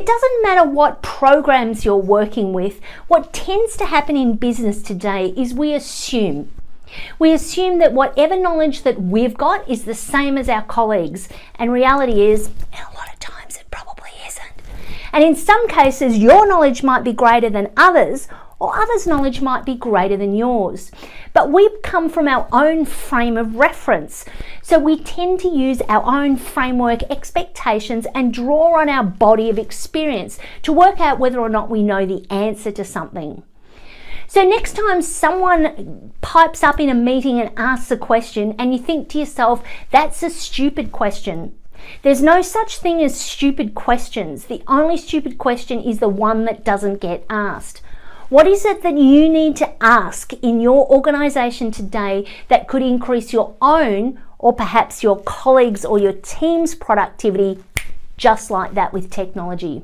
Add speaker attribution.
Speaker 1: doesn't matter what programs you're working with, what tends to happen in business today is we assume that whatever knowledge that we've got is the same as our colleagues, and reality is, a lot of times it probably isn't. And in some cases, your knowledge might be greater than others, or others' knowledge might be greater than yours. But we come from our own frame of reference. So we tend to use our own framework, expectations, and draw on our body of experience to work out whether or not we know the answer to something. So next time someone pipes up in a meeting and asks a question and you think to yourself, that's a stupid question. There's no such thing as stupid questions. The only stupid question is the one that doesn't get asked. What is it that you need to ask in your organization today that could increase your own or perhaps your colleagues or your team's productivity, just like that with technology?